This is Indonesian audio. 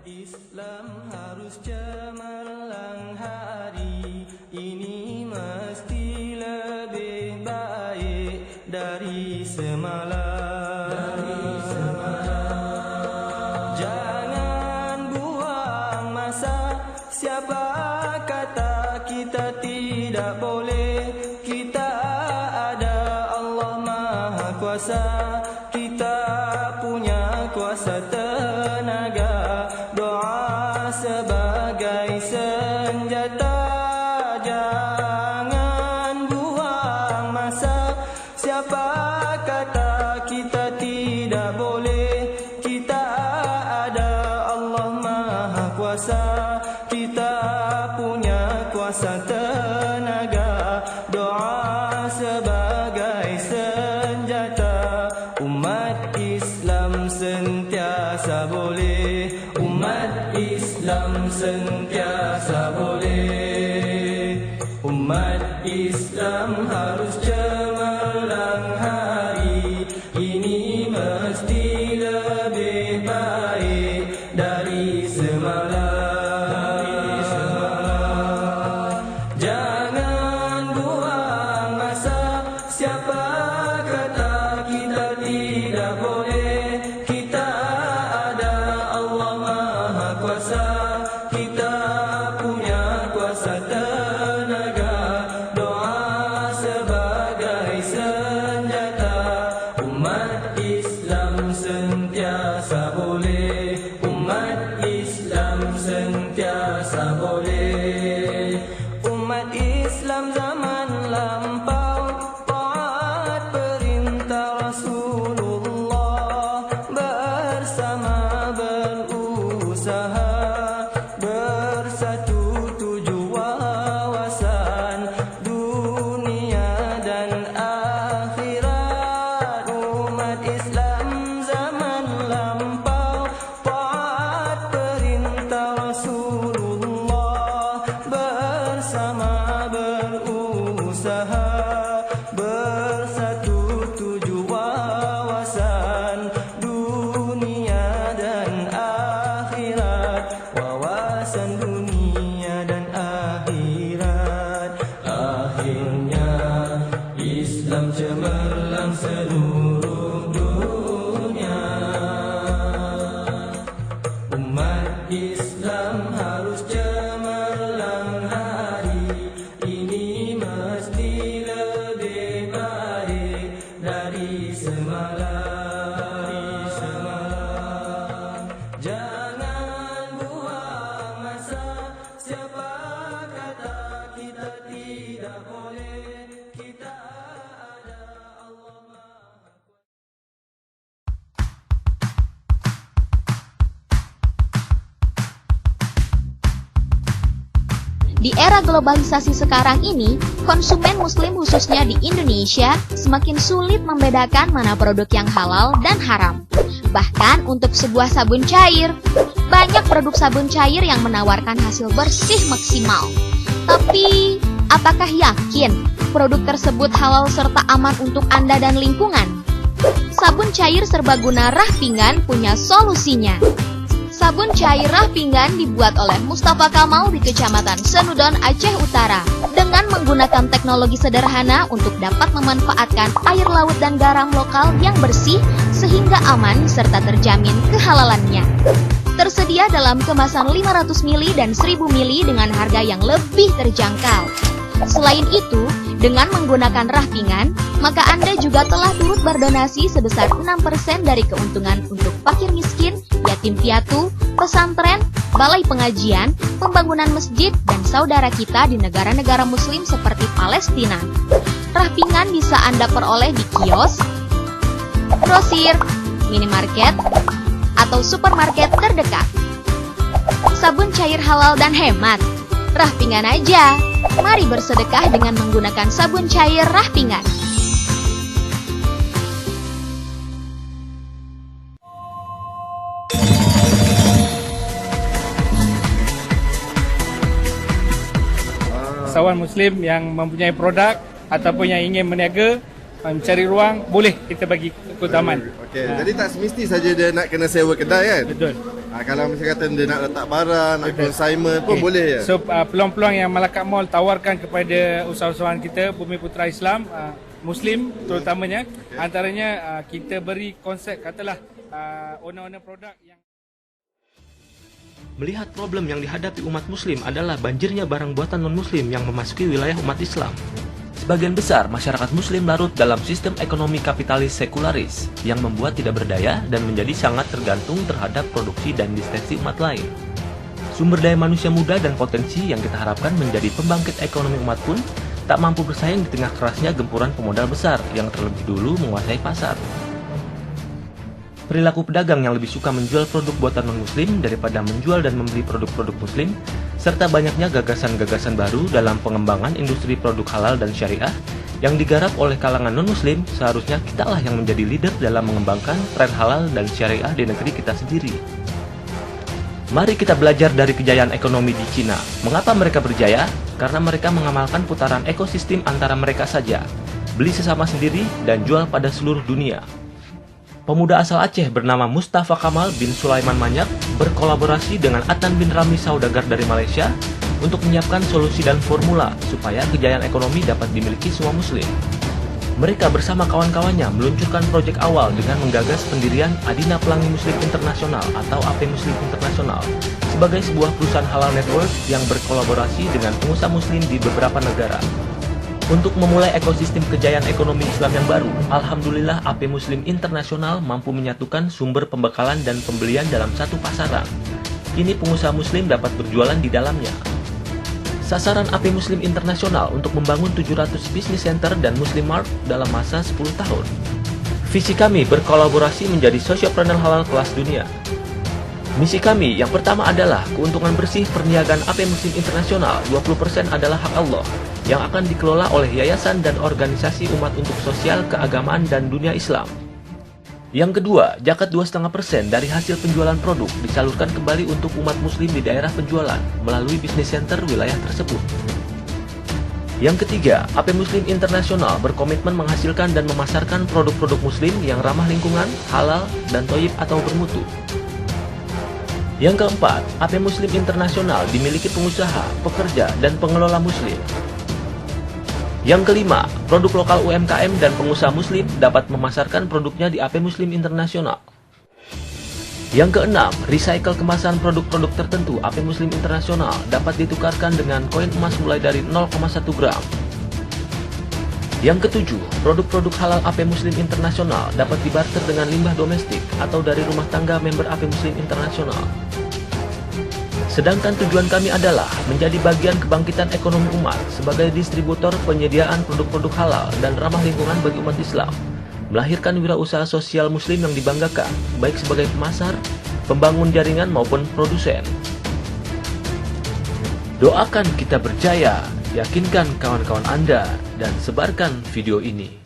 Islam harus cemerlang hari ini, mesti lebih baik dari semalam. Jangan buang masa, siapa kata kita tidak boleh. Kita ada Allah Maha Kuasa, kita punya kuasa tenaga, doa sebagai senjata. Jangan buang masa, siapa kata kita tidak boleh. Kita ada Allah Maha Kuasa, kita punya kuasa tenaga, doa sebagai senjata. Umat Islam sentiasa boleh, umat Islam sentiasa boleh. Umat Islam harus cemerlang hari ini, mesti lebih baik dari semalam. Jangan buang masa, siapa kata kita tidak boleh. Kita ada Allah Maha Kuasa, kita punya kuasa tenaga, doa sebagai senjata. Umat Islam sentiasa boleh, umat Islam sentiasa boleh. Umat Islam zaman lampau taat perintah Rasulullah, bersama berusaha, bersatu tuju wawasan dunia dan akhirat. Umat Islam zaman lampau taat perintah Rasulullah, bersama berusaha, bersatu tuju wawasan dunia dan akhirat. Wawasan dunia dan akhirat. Akhirnya Islam cemerlang seluruh dunia. Umat Islam harus cemerlang hari ini, mesti lebih baik dari semalam. Jangan buang masa, siapa kata kita tidak boleh. Kita ada Allah Maha Kuasa. Di era globalisasi sekarang ini, konsumen muslim khususnya di Indonesia semakin sulit membedakan mana produk yang halal dan haram. Bahkan untuk sebuah sabun cair, banyak produk sabun cair yang menawarkan hasil bersih maksimal. Tapi, apakah yakin produk tersebut halal serta aman untuk Anda dan lingkungan? Sabun cair serbaguna Rah Pinggan punya solusinya. Sabun cair Rah Pinggan dibuat oleh Mustafa Kamal di Kecamatan Senudon, Aceh Utara, dengan menggunakan teknologi sederhana untuk dapat memanfaatkan air laut dan garam lokal yang bersih sehingga aman serta terjamin kehalalannya. Tersedia dalam kemasan 500 ml dan 1000 ml dengan harga yang lebih terjangkau. Selain itu, dengan menggunakan Rah Pinggan, maka Anda juga telah turut berdonasi sebesar 6% dari keuntungan untuk fakir miskin, yatim piatu, pesantren, balai pengajian, pembangunan masjid, dan saudara kita di negara-negara muslim seperti Palestina. Rah Pinggan bisa Anda peroleh di kios, grosir, minimarket, atau supermarket terdekat. Sabun cair halal dan hemat, Rah Pinggan aja. Mari bersedekah dengan menggunakan sabun cair Rah Pinggan. Usahawan muslim yang mempunyai produk ataupun yang ingin berniaga, mencari ruang, boleh kita bagi keutamaan. Okey, jadi tak semesti saja dia nak kena sewa kedai kan? Betul. Kalau misalnya kata dia nak letak barang, nak consignment pun boleh ya? So peluang-peluang yang Malakat Mall tawarkan kepada usahawan kita, Bumi Putera Islam, Muslim terutamanya, antaranya kita beri konsep katalah owner-owner produk yang Melihat problem yang dihadapi umat muslim adalah banjirnya barang buatan non-muslim yang memasuki wilayah umat Islam. Sebagian besar masyarakat muslim larut dalam sistem ekonomi kapitalis sekularis yang membuat tidak berdaya dan menjadi sangat tergantung terhadap produksi dan distribusi umat lain. Sumber daya manusia muda dan potensi yang kita harapkan menjadi pembangkit ekonomi umat pun tak mampu bersaing di tengah kerasnya gempuran pemodal besar yang terlebih dulu menguasai pasar. Perilaku pedagang yang lebih suka menjual produk buatan non-muslim daripada menjual dan membeli produk-produk muslim, serta banyaknya gagasan-gagasan baru dalam pengembangan industri produk halal dan syariah yang digarap oleh kalangan non-muslim, seharusnya kitalah yang menjadi leader dalam mengembangkan tren halal dan syariah di negeri kita sendiri. Mari kita belajar dari kejayaan ekonomi di Cina. Mengapa mereka berjaya? Karena mereka mengamalkan putaran ekosistem antara mereka saja, beli sesama sendiri dan jual pada seluruh dunia. Pemuda asal Aceh bernama Mustafa Kamal bin Sulaiman Manyak berkolaborasi dengan Adnan bin Rami saudagar dari Malaysia untuk menyiapkan solusi dan formula supaya kejayaan ekonomi dapat dimiliki semua muslim. Mereka bersama kawan-kawannya meluncurkan proyek awal dengan menggagas pendirian Adina Pelangi Muslim Internasional atau AP Muslim Internasional sebagai sebuah perusahaan halal network yang berkolaborasi dengan pengusaha muslim di beberapa negara. Untuk memulai ekosistem kejayaan ekonomi Islam yang baru, alhamdulillah AP Muslim Internasional mampu menyatukan sumber pembekalan dan pembelian dalam satu pasaran. Kini pengusaha muslim dapat berjualan di dalamnya. Sasaran AP Muslim Internasional untuk membangun 700 business center dan Muslim Mart dalam masa 10 tahun. Visi kami berkolaborasi menjadi sociopreneur halal kelas dunia. Misi kami yang pertama adalah keuntungan bersih perniagaan AP Muslim Internasional 20% adalah hak Allah yang akan dikelola oleh yayasan dan organisasi umat untuk sosial, keagamaan, dan dunia Islam. Yang kedua, zakat 2,5% dari hasil penjualan produk disalurkan kembali untuk umat muslim di daerah penjualan melalui bisnis center wilayah tersebut. Yang ketiga, AP Muslim Internasional berkomitmen menghasilkan dan memasarkan produk-produk muslim yang ramah lingkungan, halal, dan thayyib atau bermutu. Yang keempat, AP Muslim Internasional dimiliki pengusaha, pekerja, dan pengelola muslim. Yang kelima, produk lokal UMKM dan pengusaha muslim dapat memasarkan produknya di AP Muslim Internasional. Yang keenam, recycle kemasan produk-produk tertentu AP Muslim Internasional dapat ditukarkan dengan koin emas mulai dari 0,1 gram. Yang ketujuh, produk-produk halal AP Muslim Internasional dapat dibarter dengan limbah domestik atau dari rumah tangga member AP Muslim Internasional. Sedangkan tujuan kami adalah menjadi bagian kebangkitan ekonomi umat sebagai distributor penyediaan produk-produk halal dan ramah lingkungan bagi umat Islam, melahirkan wirausaha sosial muslim yang dibanggakan, baik sebagai pemasar, pembangun jaringan maupun produsen. Doakan kita berjaya, yakinkan kawan-kawan Anda, dan sebarkan video ini.